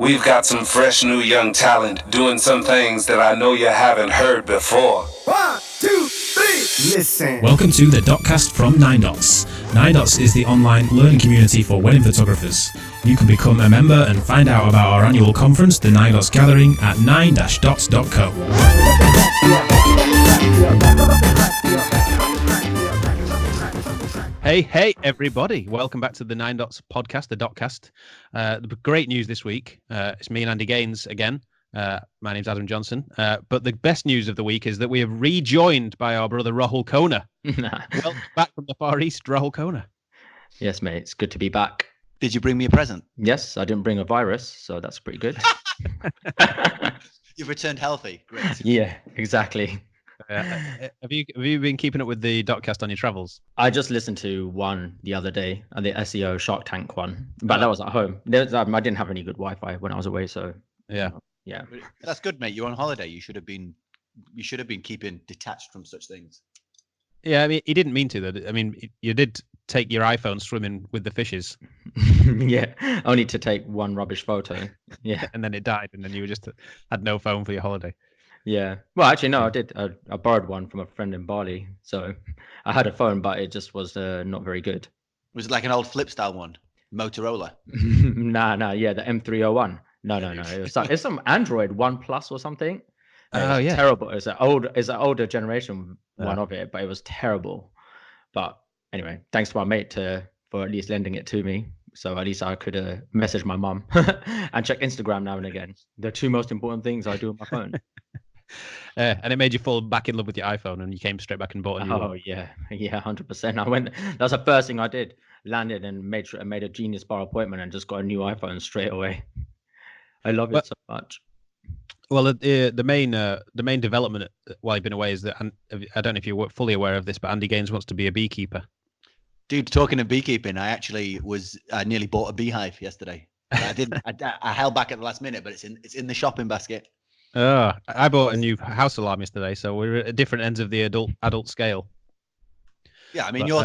We've got some fresh new young talent doing some things that I know you haven't heard before. 1, 2, 3, listen. Welcome to the DotCast from NineDots. NineDots is the online learning community for wedding photographers. You can become a member and find out about our annual conference, the NineDots Gathering, at nine-dots.co. Hey, everybody. Welcome back to the NineDots podcast, the DotCast. The great news this week, it's me and Andy Gaines again. My name's Adam Johnson. But the best news of the week is that we have rejoined by our brother Rahul Khona. Welcome back from the Far East, Rahul Khona. Yes, mate. It's good to be back. Did you bring me a present? Yes, I didn't bring a virus, so that's pretty good. You've returned healthy. Great. Yeah, exactly. Have you been keeping up with the DotCast on your travels? I just listened to one the other day, the SEO Shark Tank one, but that was at home. I didn't have any good Wi-Fi when I was away, so yeah. That's good, mate. You're on holiday. You should have been keeping detached from such things. Yeah, I mean, he didn't mean to. Though. I mean, you did take your iPhone swimming with the fishes. Yeah, only to take one rubbish photo. Yeah, and then it died, and then you just had no phone for your holiday. Yeah. Well, actually, no, I did. I borrowed one from a friend in Bali, so I had a phone, but it just was not very good. Was it like an old flip style one, Motorola? Nah. Yeah, the M301. No. It's some Android One Plus or something. Oh yeah, terrible. It's an older generation one of it, but it was terrible. But anyway, thanks to my mate for at least lending it to me, so at least I could message my mum and check Instagram now and again. The two most important things I do on my phone. And it made you fall back in love with your iPhone, and you came straight back and bought a new one. Oh yeah, 100%. I went. That's the first thing I did. Landed and made a Genius Bar appointment and just got a new iPhone straight away. I love it so much. Well, the main development while you've been away is that, and I don't know if you're fully aware of this, but Andy Gaines wants to be a beekeeper. Dude, talking of beekeeping, I nearly bought a beehive yesterday. I didn't. I held back at the last minute, but it's in the shopping basket. Oh, I bought a new house alarm yesterday, so we're at different ends of the adult scale. Yeah, I mean, your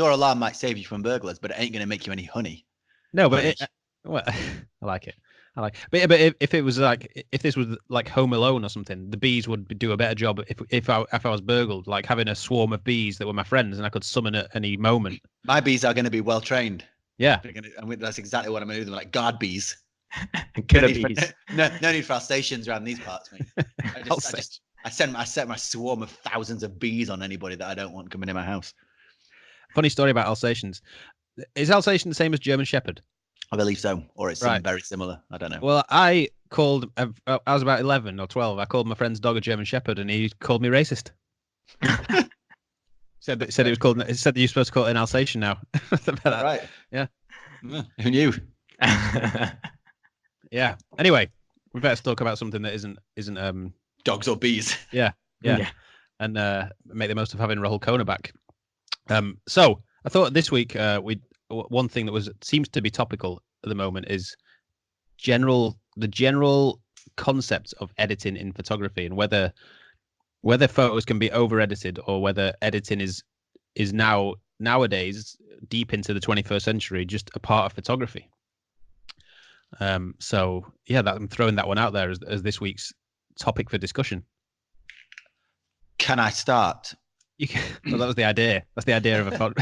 alarm might save you from burglars, but it ain't going to make you any honey. No, but well, I like it. But if it was if this was like Home Alone or something, the bees would do a better job if I was burgled, like having a swarm of bees that were my friends and I could summon at any moment. My bees are going to be well trained. Yeah, that's exactly what I'm going to do. Them like guard bees. Killer bees. No need for our stations around these parts, mate. I set my swarm of thousands of bees on anybody that I don't want coming in my house. Funny story about Alsatians. Is Alsatian the same as German Shepherd? I believe so, or it's something very similar. I don't know. Well, I was about 11 or 12. I called my friend's dog a German Shepherd, and he called me racist. said it was called. It said that you're supposed to call it an Alsatian now. Right. Yeah. Who knew? Yeah. Anyway, we better talk about something that isn't dogs or bees. Yeah. And make the most of having Rahul Khona back. So I thought this week one thing that seems to be topical at the moment is the general concept of editing in photography, and whether photos can be over edited or whether editing is nowadays, deep into the 21st century, just a part of photography. So yeah, I'm throwing that one out there as this week's topic for discussion. Can I start? Well, that was the idea. That's the idea of a photo.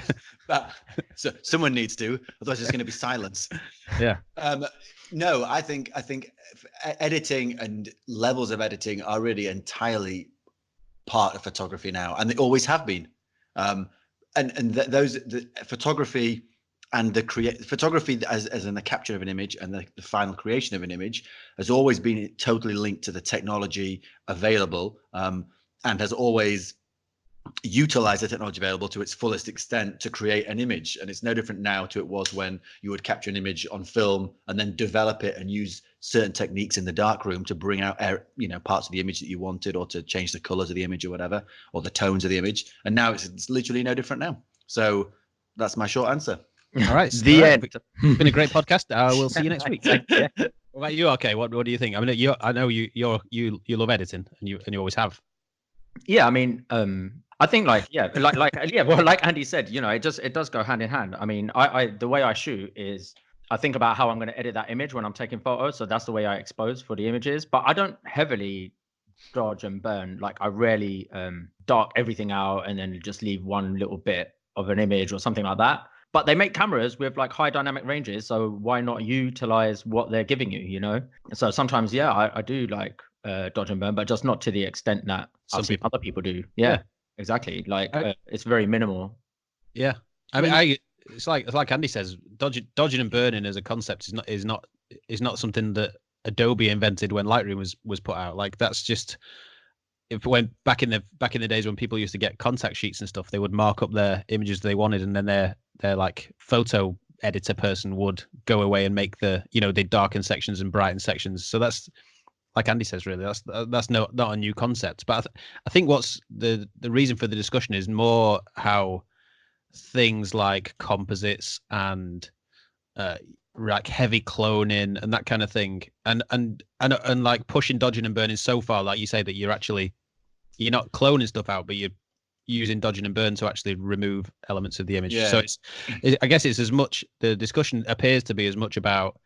So someone needs to, otherwise there's going to be silence. Yeah. No, I think editing and levels of editing are really entirely part of photography now, and they always have been. The photography and photography as in the capture of an image and the final creation of an image has always been totally linked to the technology available, and has always utilize the technology available to its fullest extent to create an image. And it's no different now to it was when you would capture an image on film and then develop it and use certain techniques in the darkroom to bring out parts of the image that you wanted, or to change the colors of the image or whatever, or the tones of the image. And now it's literally no different now. So that's my short answer. All right. The end. It's been a great podcast. We'll see you next week. Yeah. What about you? Okay. What do you think? I mean, I know you love editing, and you always have. Yeah, I mean, I think like Andy said, it does go hand in hand. I mean, I the way I shoot is I think about how I'm going to edit that image when I'm taking photos. So that's the way I expose for the images. But I don't heavily dodge and burn. Like I rarely dark everything out and then just leave one little bit of an image or something like that. But they make cameras with like high dynamic ranges, so why not utilize what they're giving you, you know? So sometimes, yeah, I do like dodge and burn, but just not to the extent that I've seen other people do. Yeah. Exactly. Like it's very minimal. Yeah, I mean, it's like Andy says, dodging and burning as a concept is not something that Adobe invented when Lightroom was put out. Like that's just when back in the days when people used to get contact sheets and stuff, they would mark up their images they wanted, and then their like photo editor person would go away and make they darken sections and brighten sections. So that's, like Andy says, really, that's not a new concept. But I think what's the reason for the discussion is more how things like composites and like heavy cloning and that kind of thing, and like pushing, dodging, and burning so far, like you say, that you're not cloning stuff out, but you're using dodging and burn to actually remove elements of the image. Yeah. So I guess it's as much, the discussion appears to be as much about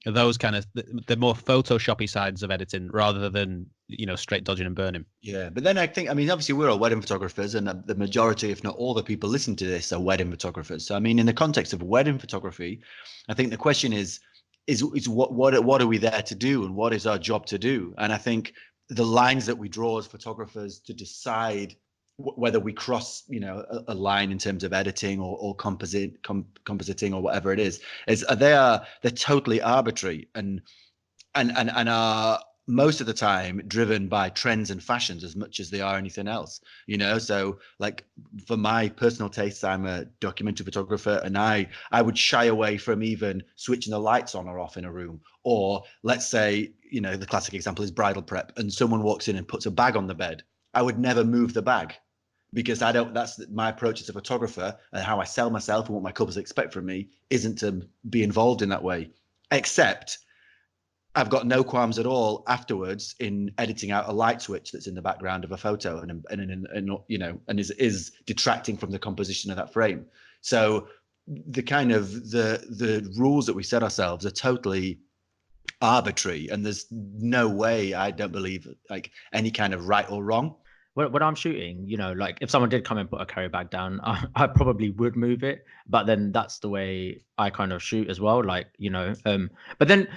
those kind of the more photoshoppy sides of editing rather than straight dodging and burning. Yeah, but then I think, I mean, obviously we're all wedding photographers, and the majority, if not all the people listening to this, are wedding photographers. So I mean, in the context of wedding photography, I think the question is what are we there to do, and what is our job to do? And I think the lines that we draw as photographers to decide whether we cross, a line in terms of editing or compositing or whatever it is they're totally arbitrary and are most of the time driven by trends and fashions as much as they are anything else. So like for my personal tastes, I'm a documentary photographer, and I would shy away from even switching the lights on or off in a room. Or let's say, the classic example is bridal prep, and someone walks in and puts a bag on the bed. I would never move the bag, because that's my approach as a photographer, and how I sell myself and what my couples expect from me isn't to be involved in that way. Except I've got no qualms at all afterwards in editing out a light switch that's in the background of a photo and is detracting from the composition of that frame. So the kind of the rules that we set ourselves are totally arbitrary, and there's no way, I don't believe, like any kind of right or wrong. When I'm shooting, like if someone did come and put a carry bag down, I probably would move it. But then that's the way I kind of shoot as well. Like, but then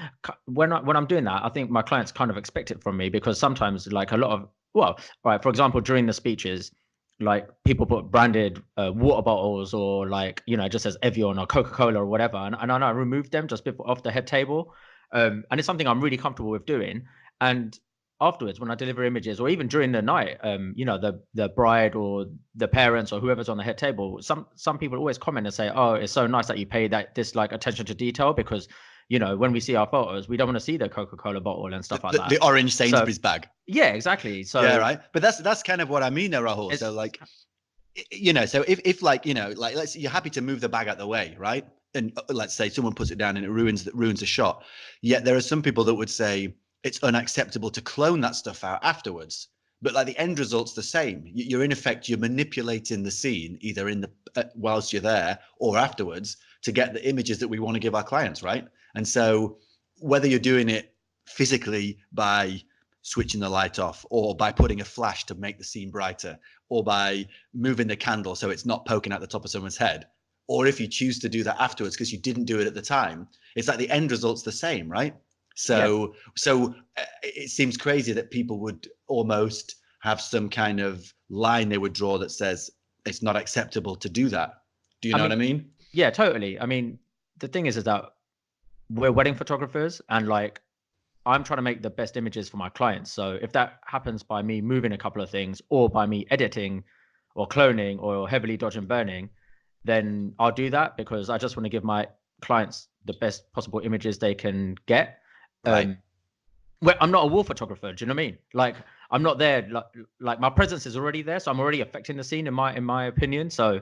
when I'm doing that, I think my clients kind of expect it from me, because sometimes like for example, during the speeches, like people put branded water bottles or like, it just says Evian or Coca-Cola or whatever. And I remove them just off the head table. And it's something I'm really comfortable with doing. And afterwards, when I deliver images, or even during the night, the bride or the parents or whoever's on the head table, some people always comment and say, "Oh, it's so nice that you pay this like attention to detail, because when we see our photos, we don't want to see the Coca-Cola bottle and stuff like that." The orange Sainsbury's bag. Yeah, exactly. So yeah, right. But that's kind of what I mean there, Rahul. So like, so if like let's say you're happy to move the bag out the way, right? And let's say someone puts it down and it ruins the shot. Yet there are some people that would say it's unacceptable to clone that stuff out afterwards, but like the end result's the same. You're in effect, you're manipulating the scene either in the whilst you're there or afterwards to get the images that we want to give our clients, right? And so whether you're doing it physically by switching the light off, or by putting a flash to make the scene brighter, or by moving the candle so it's not poking out the top of someone's head, or if you choose to do that afterwards because you didn't do it at the time, it's like the end result's the same, right? So it seems crazy that people would almost have some kind of line they would draw that says it's not acceptable to do that. Do you know what I mean? Yeah, totally. I mean, the thing is that we're wedding photographers, and like I'm trying to make the best images for my clients. So if that happens by me moving a couple of things, or by me editing or cloning or heavily dodge and burning, then I'll do that, because I just want to give my clients the best possible images they can get. Right. Well, I'm not a wall photographer. Do you know what I mean? Like I'm not there. Like my presence is already there, so I'm already affecting the scene in my opinion. So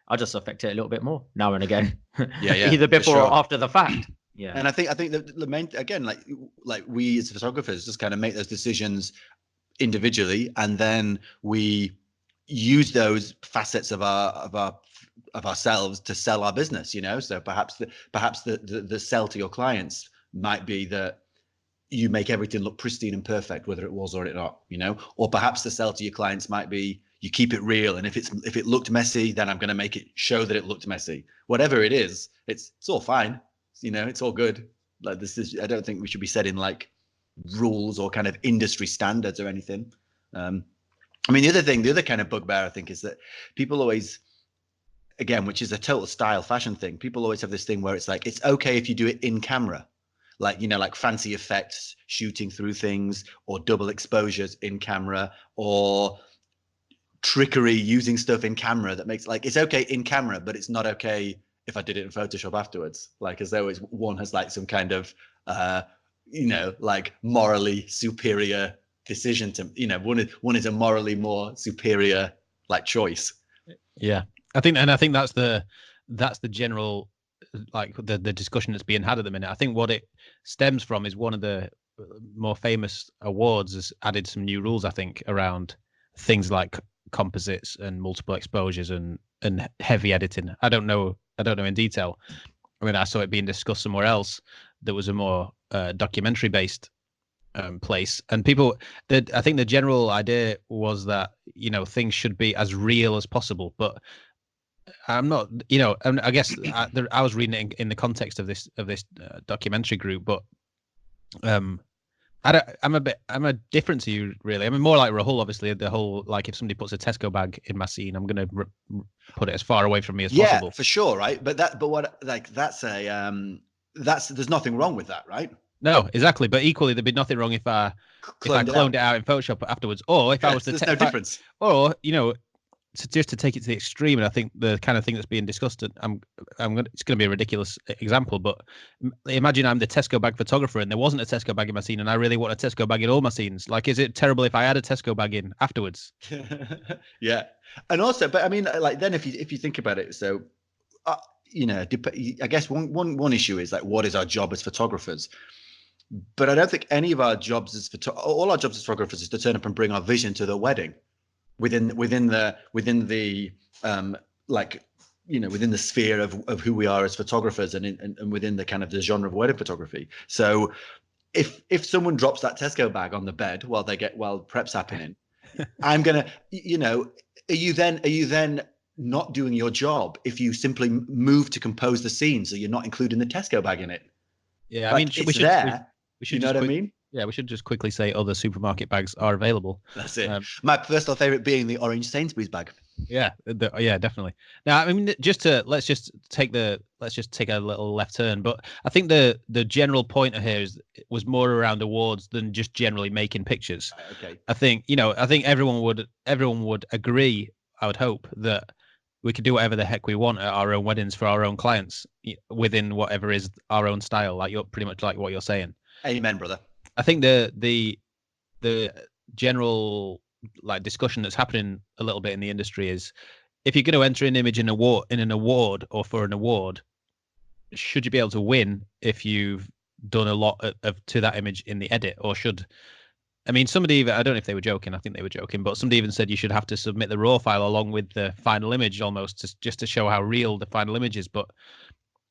I just affect it a little bit more now and again. Yeah, either before or after the fact. Yeah. And I think the main, again, like we as photographers just kind of make those decisions individually, and then we use those facets of our of ourselves to sell our business, you know. So perhaps the sell to your clients might be that you make everything look pristine and perfect, whether it was or it not, you know. Or perhaps the sell to your clients might be you keep it real, and if it looked messy, then I'm going to make it show that it looked messy. Whatever it is, it's all fine, you know. It's all good. Like this is, I don't think we should be setting like rules or kind of industry standards or anything. I mean, the other kind of bugbear I think is that people always, again, which is a total style fashion thing, people always have this thing where it's like, it's okay if you do it in camera, like, you know, like fancy effects, shooting through things, or double exposures in camera, or trickery using stuff in camera that makes, like, it's okay in camera, but it's not okay if I did it in Photoshop afterwards. Like, as though it's, one has like some kind of, you know, like morally superior decision to, you know, one is a morally more superior like choice. Yeah, I think that's the general, like the discussion that's being had at the minute. I think what it stems from is one of the more famous awards has added some new rules, I think, around things like composites and multiple exposures and heavy editing. I don't know in detail. I mean, I saw it being discussed somewhere else. There was a more documentary based place, and I think the general idea was that, you know, things should be as real as possible, but I'm not, you know, I guess I was reading it in the context of this documentary group, but I'm a different to you, really. I mean, more like Rahul, obviously. The whole, like, if somebody puts a Tesco bag in my scene, I'm gonna put it as far away from me as possible. Yeah, for sure, right? But there's nothing wrong with that, right? No, exactly. But equally, there'd be nothing wrong if I cloned it out in Photoshop afterwards, or if I was to there's no difference. Or, you know, just to take it to the extreme, and I think the kind of thing that's being discussed, it's going to be a ridiculous example, but imagine I'm the Tesco bag photographer and there wasn't a Tesco bag in my scene, and I really want a Tesco bag in all my scenes. Like, is it terrible if I add a Tesco bag in afterwards? Yeah, and also, but I mean, like, then if you think about it, so you know, I guess one issue is like, what is our job as photographers? But I don't think any of our jobs as all our jobs as photographers is to turn up and bring our vision to the wedding. Within the like, you know, within the sphere of who we are as photographers, and within the kind of the genre of wedding photography. So if someone drops that Tesco bag on the bed while prep's happening, I'm gonna, you know, are you then not doing your job if you simply move to compose the scene so you're not including the Tesco bag in it? Yeah, like, I mean, we should, you know what I mean? Yeah, we should just quickly say other supermarket bags are available. That's it. My personal favorite being the orange Sainsbury's bag. Yeah, yeah, definitely. Now, I mean, let's just take a little left turn. But I think the general point here was more around awards than just generally making pictures. Okay. I think everyone would agree, I would hope, that we could do whatever the heck we want at our own weddings for our own clients within whatever is our own style. Like, you're pretty much like what you're saying. Amen, brother. I think the general, like, discussion that's happening a little bit in the industry is, if you're going to enter an image in an award or for an award, should you be able to win if you've done a lot to that image in the edit? Or I mean, somebody even, I don't know if they were joking, I think they were joking, but somebody even said you should have to submit the raw file along with the final image, almost just to show how real the final image is. But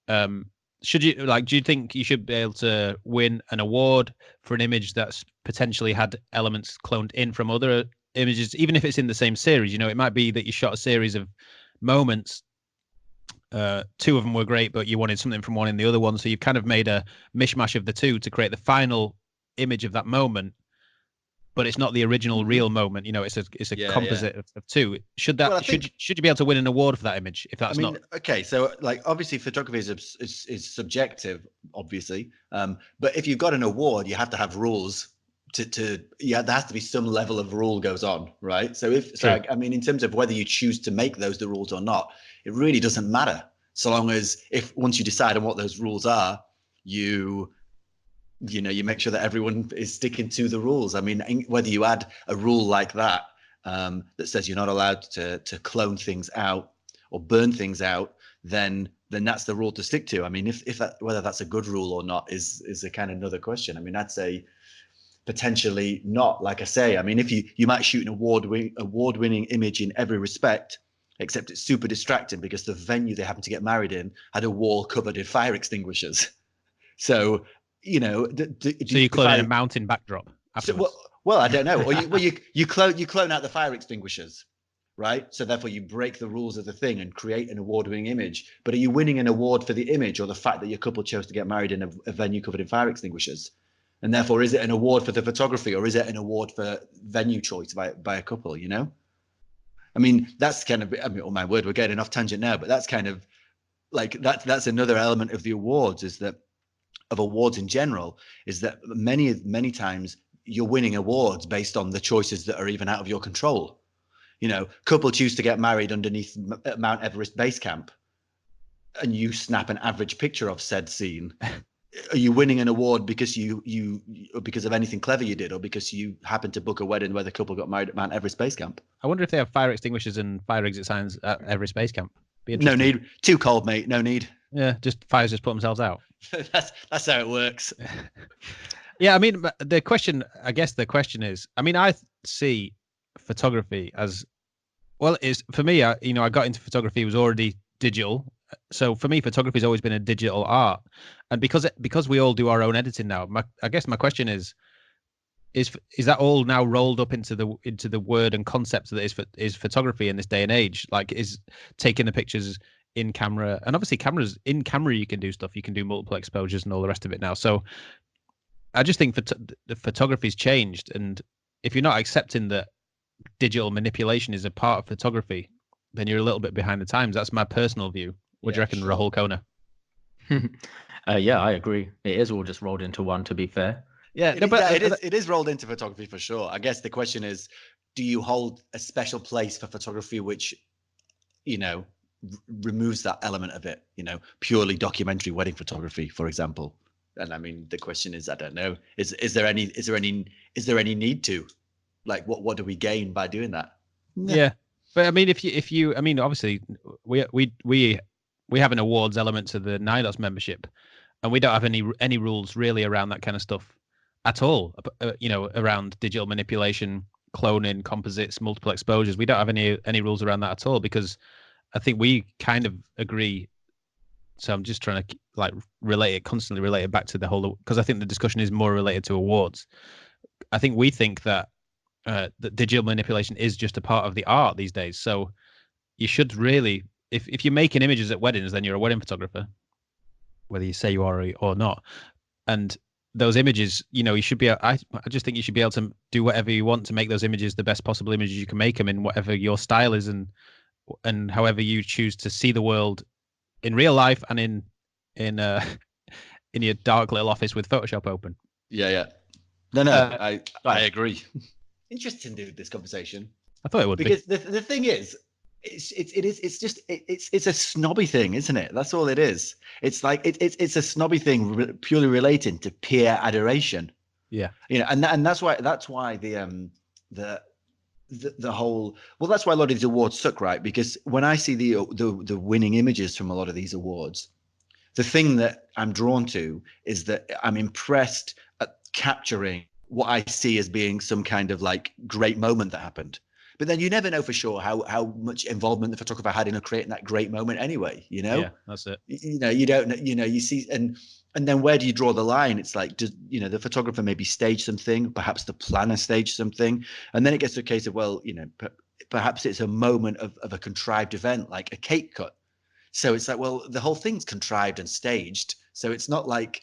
do you think you should be able to win an award for an image that's potentially had elements cloned in from other images, even if it's in the same series? You know, it might be that you shot a series of moments, two of them were great, but you wanted something from one in the other one, so you've kind of made a mishmash of the two to create the final image of that moment, but it's not the original real moment. You know, it's a composite of two. Should you be able to win an award for that image if that's not? Okay, so, like, obviously photography is subjective, obviously, but if you've got an award, you have to have rules there has to be some level of rule goes on, right? So I mean, in terms of whether you choose to make those the rules or not, it really doesn't matter, so long as once you decide on what those rules are, you make sure that everyone is sticking to the rules. I mean, whether you add a rule like that that says you're not allowed to clone things out or burn things out, then that's the rule to stick to. I mean, whether that's a good rule or not is a kind of another question. I mean, I'd say potentially not. Like I say, I mean, if you might shoot an award-winning image in every respect, except it's super distracting because the venue they happened to get married in had a wall covered in fire extinguishers. So, you know, so you clone in a mountain backdrop afterwards. Well, I don't know. Or you clone out the fire extinguishers, right? So therefore you break the rules of the thing and create an award-winning image. But are you winning an award for the image or the fact that your couple chose to get married in a venue covered in fire extinguishers? And therefore, is it an award for the photography or is it an award for venue choice by a couple, you know? I mean, that's kind of, I mean, oh my word, we're getting off tangent now, but that's kind of like, that's another element of the awards, is that, of awards in general, is that many times you're winning awards based on the choices that are even out of your control. You know, couple choose to get married underneath Mount Everest base camp and you snap an average picture of said scene. Are you winning an award because because of anything clever you did, or because you happened to book a wedding where the couple got married at Mount Everest base camp? I wonder if they have fire extinguishers and fire exit signs at Everest base camp. No need. Too cold, mate. No need. Yeah, fires just put themselves out. that's how it works. Yeah, I mean, the question is, I mean, I see photography as, well, is for me, I got into photography, it was already digital. So for me, photography has always been a digital art, and because we all do our own editing now, I guess my question is that all now rolled up into the word and concept that is photography in this day and age? Like, is taking the pictures in camera, and obviously in camera you can do stuff, you can do multiple exposures and all the rest of it now. So I just think the photography's changed, and if you're not accepting that digital manipulation is a part of photography, then you're a little bit behind the times. That's my personal view. What do you reckon, Rahul Khona? Yeah, I agree. It is all just rolled into one, to be fair. Yeah, it is rolled into photography for sure. I guess the question is, do you hold a special place for photography which, you know, removes that element of it, you know, purely documentary wedding photography, for example? And I mean, the question is, I don't know, is there any need to, like, what do we gain by doing that? Yeah. But I mean, if you, I mean, obviously we have an awards element to the NineDots membership, and we don't have any rules really around that kind of stuff at all. You know, around digital manipulation, cloning, composites, multiple exposures. We don't have any rules around that at all, because I think we kind of agree. So I'm just trying to constantly relate it back to the whole, because I think the discussion is more related to awards. I think we think that that digital manipulation is just a part of the art these days. So you should really, if you're making images at weddings, then you're a wedding photographer, whether you say you are or not. And those images, you know, you should be, I just think you should be able to do whatever you want to make those images the best possible images you can make them in, whatever your style is, and however you choose to see the world in real life and in your dark little office with Photoshop open. Yeah. No, I agree. Interesting, dude, this conversation. I thought it would because be. The thing is, it's a snobby thing, isn't it? That's all it is. It's like it's a snobby thing purely relating to peer adoration. Yeah, you know, and that's why the whole, well, that's why a lot of these awards suck, right? Because when I see the winning images from a lot of these awards, the thing that I'm drawn to is that I'm impressed at capturing what I see as being some kind of like great moment that happened. But then you never know for sure how much involvement the photographer had in creating that great moment anyway, you know? Yeah, that's it. You know, you don't know, you know, you see, and then where do you draw the line? It's like, you know, the photographer maybe staged something, perhaps the planner staged something. And then it gets to a case of, well, you know, perhaps it's a moment of a contrived event, like a cake cut. So it's like, well, the whole thing's contrived and staged. So it's not like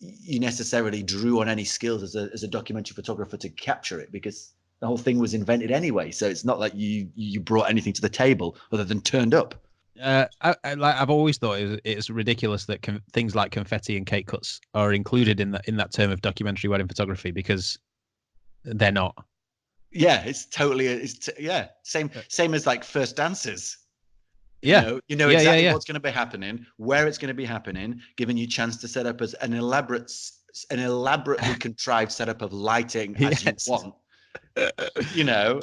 you necessarily drew on any skills as a documentary photographer to capture it, because the whole thing was invented anyway. So it's not like you brought anything to the table other than turned up. I've always thought it's ridiculous that things like confetti and cake cuts are included in that term of documentary wedding photography, because they're not. Yeah, it's totally same as like first dances. Yeah, you know exactly what's going to be happening, where it's going to be happening, giving you a chance to set up as an elaborately contrived setup of lighting as you want. You know,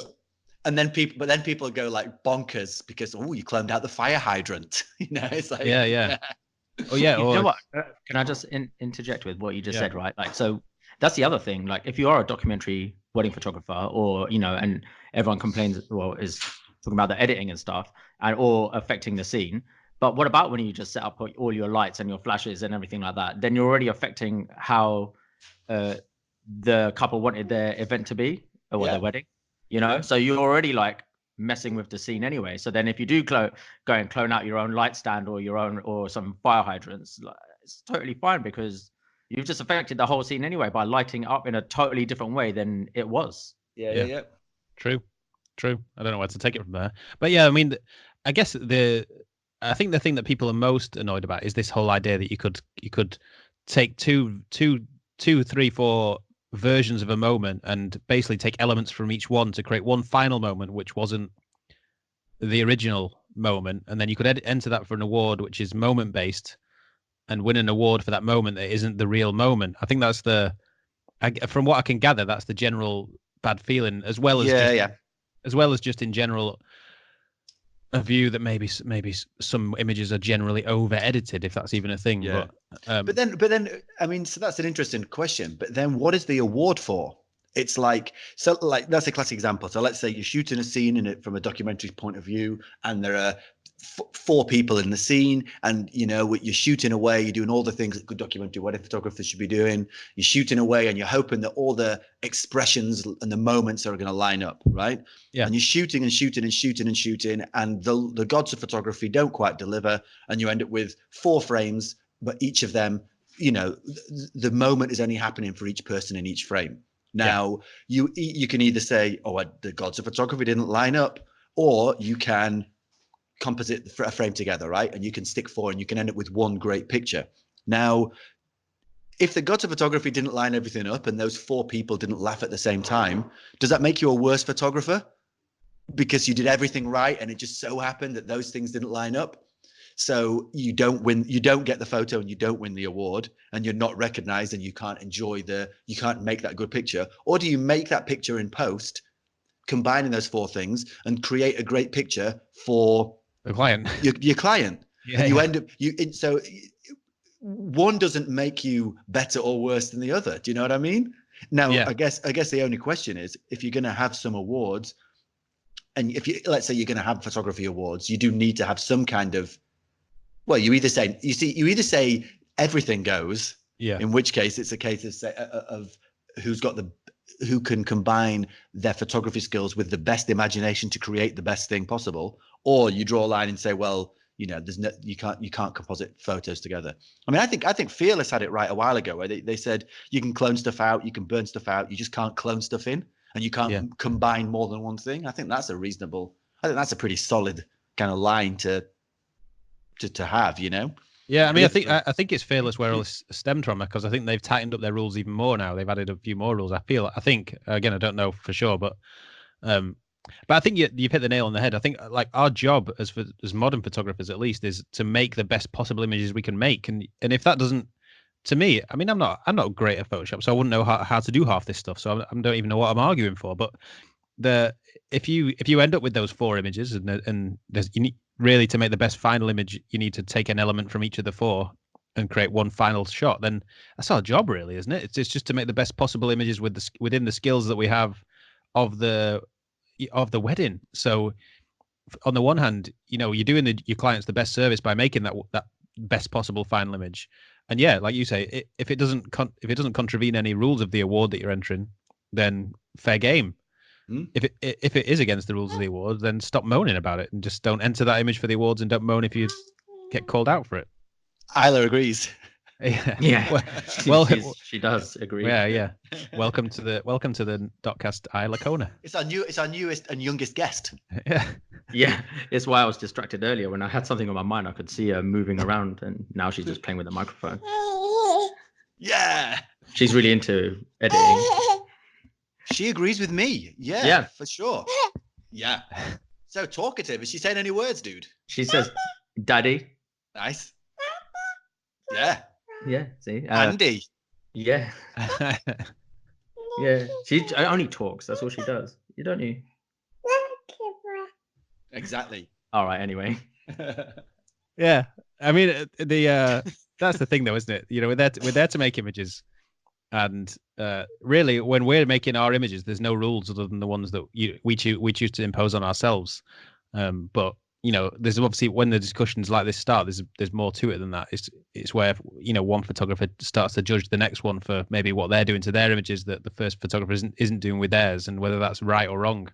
and then people go like bonkers because you cloned out the fire hydrant. You know, it's like yeah. Oh yeah. You know what? Can I just interject with what you just said, right? Like, so that's the other thing. Like, if you are a documentary wedding photographer, or you know, and everyone complains, well, is talking about the editing and stuff, and or affecting the scene. But what about when you just set up all your lights and your flashes and everything like that? Then you're already affecting how the couple wanted their event to be, or their wedding, so you're already like messing with the scene anyway. So then if you do go and clone out your own light stand or some fire hydrants, it's totally fine, because you've just affected the whole scene anyway by lighting up in a totally different way than it was. Yeah. True. I don't know where to take it from there, but yeah, I mean, I guess I think the thing that people are most annoyed about is this whole idea that you could take two, three, four versions of a moment and basically take elements from each one to create one final moment, which wasn't the original moment, and then you could enter that for an award which is moment based, and win an award for that moment that isn't the real moment. I think that's from what I can gather, that's the general bad feeling, as well as just in general a view that maybe some images are generally over edited, if that's even a thing. Yeah. But then I mean, so that's an interesting question. But then what is the award for? It's like, so like, that's a classic example. So let's say you're shooting a scene in it from a documentary point of view, and there are four people in the scene, and you're shooting away, you're doing all the things that good documentary wedding photographers should be doing. You're shooting away and you're hoping that all the expressions and the moments are going to line up, right? Yeah. And you're shooting and shooting and shooting and shooting, and the gods of photography don't quite deliver, and you end up with 4 frames, but each of them, the moment is only happening for each person in each frame. Now, you can either say, oh, the gods of photography didn't line up, or you can composite a frame together, right? And you can stick 4 and you can end up with one great picture. Now, if the gods of photography didn't line everything up and those 4 people didn't laugh at the same time, does that make you a worse photographer? Because you did everything right and it just so happened that those things didn't line up. So you don't win, you don't get the photo and you don't win the award, and you're not recognized, and you can't you can't make that good picture. Or do you make that picture in post, combining those 4 things, and create a great picture for the client, your client? Yeah, and you end up so one doesn't make you better or worse than the other. Do you know what I mean? Now, I guess the only question is, if you're going to have some awards, and let's say you're going to have photography awards, you do need to have some kind of, well, you either say everything goes, in which case it's a case of who can combine their photography skills with the best imagination to create the best thing possible, or you draw a line and say, well, you can't composite photos together. I mean, I think Fearless had it right a while ago, where they said you can clone stuff out, you can burn stuff out, you just can't clone stuff in, and you can't combine more than one thing. I think that's a pretty solid kind of line to have, Yeah, I mean, I think it's Fearless where all this stemmed from, because I think they've tightened up their rules even more now. They've added a few more rules. I think again, I don't know for sure, but I think you've hit the nail on the head. I think like our job as modern photographers, at least, is to make the best possible images we can make, and if that doesn't, to me, I mean, I'm not great at Photoshop, so I wouldn't know how to do half this stuff. So I don't even know what I'm arguing for. But if you end up with those 4 images, and you need, really, to make the best final image, you need to take an element from each of the 4 and create one final shot, then that's our job, really, isn't it? It's just to make the best possible images within the skills that we have of the wedding. So on the one hand, you're doing your clients the best service by making that best possible final image. And yeah, like you say, if it doesn't contravene any rules of the award that you're entering, then fair game. If it is against the rules of the awards, then stop moaning about it and just don't enter that image for the awards, and don't moan if you get called out for it. Isla agrees. Yeah. Well, she does agree. Yeah. Welcome to the DotCast, Rahul Khona. It's our newest and youngest guest. Yeah. It's why I was distracted earlier. When I had something on my mind, I could see her moving around, and now she's just playing with the microphone. Yeah. She's really into editing. She agrees with me. Yeah, for sure. Yeah. So talkative. Is she saying any words, dude? She says, "Daddy." Nice. Yeah. Yeah. See, Andy. Yeah. Yeah. She only talks. That's all she does. You don't you? Exactly. All right. Anyway. Yeah. I mean, that's the thing, though, isn't it? We're there to make images. And really, when we're making our images, there's no rules other than the ones that we choose to impose on ourselves. But there's obviously, when the discussions like this start, there's more to it than that. It's where one photographer starts to judge the next one for maybe what they're doing to their images that the first photographer isn't doing with theirs, and whether that's right or wrong.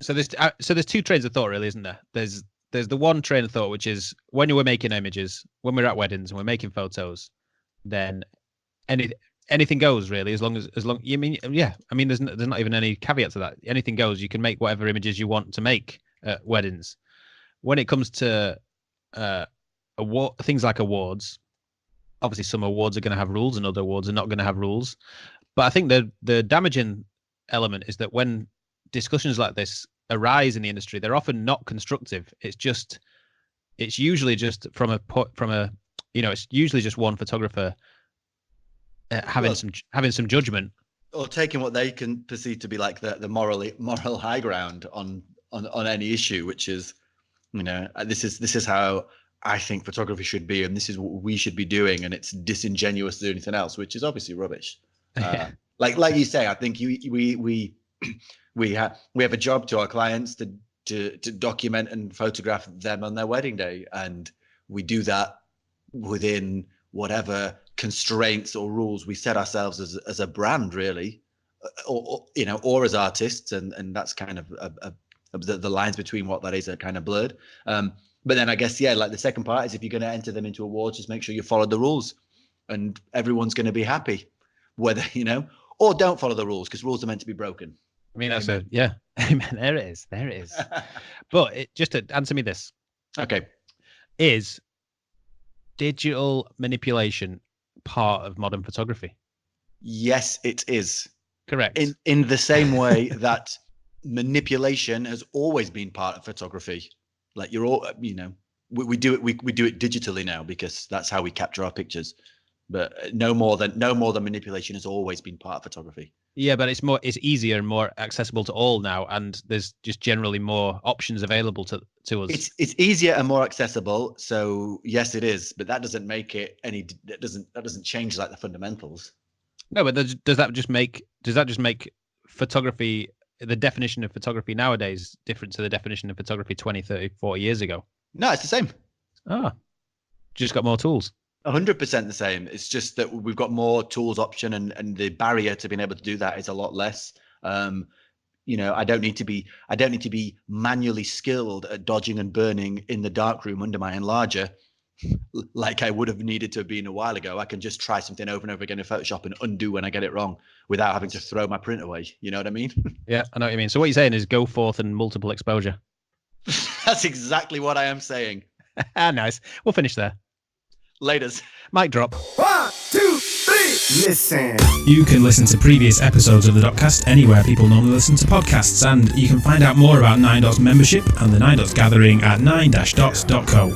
So there's two trains of thought, really, isn't there? There's the one train of thought, which is when we're making images, when we're at weddings and we're making photos, then anything goes, really, as long I mean there's not even any caveat to that. Anything goes. You can make whatever images you want to make at weddings. When it comes to things like awards, obviously some awards are going to have rules and other awards are not going to have rules. But I think the damaging element is that when discussions like this arise in the industry, they're often not constructive. It's usually just it's usually just one photographer having some judgment, or taking what they can perceive to be like the moral high ground on any issue, which is, this is how I think photography should be, and this is what we should be doing, and it's disingenuous to do anything else, which is obviously rubbish. Like you say, I think we have a job to our clients to document and photograph them on their wedding day, and we do that within whatever constraints or rules we set ourselves as a brand, really, or as artists, and that's kind of the lines between what that is are kind of blurred. But then I guess, like the second part is, if you're going to enter them into awards, just make sure you follow the rules, and everyone's going to be happy, whether or don't follow the rules, because rules are meant to be broken. I mean, that's Amen. There it is. But just to answer me this, okay, is digital manipulation part of modern photography? Yes, it is. Correct. In the same way that manipulation has always been part of photography. Like we do it digitally now because that's how we capture our pictures. But no more than manipulation has always been part of photography. Yeah, but it's easier and more accessible to all now, and there's just generally more options available to us. It's easier and more accessible, so yes, it is. But that doesn't make it any. That doesn't change like the fundamentals. No, but does that just make photography, the definition of photography nowadays, different to the definition of photography 20, 30, 40 years ago? No, it's the same. Just got more tools. 100% the same. It's just that we've got more tools option, and the barrier to being able to do that is a lot less. I don't need to be manually skilled at dodging and burning in the darkroom under my enlarger like I would have needed to have been a while ago. I can just try something over and over again in Photoshop and undo when I get it wrong without having to throw my print away. You know what I mean? Yeah, I know what you mean. So what you're saying is go forth and multiple exposure. That's exactly what I am saying. Nice. We'll finish there. Laters. Mic drop. 1, 2, 3. Listen. You can listen to previous episodes of the DotCast anywhere people normally listen to podcasts, and you can find out more about NineDots membership and the NineDots gathering at nine-dots.co.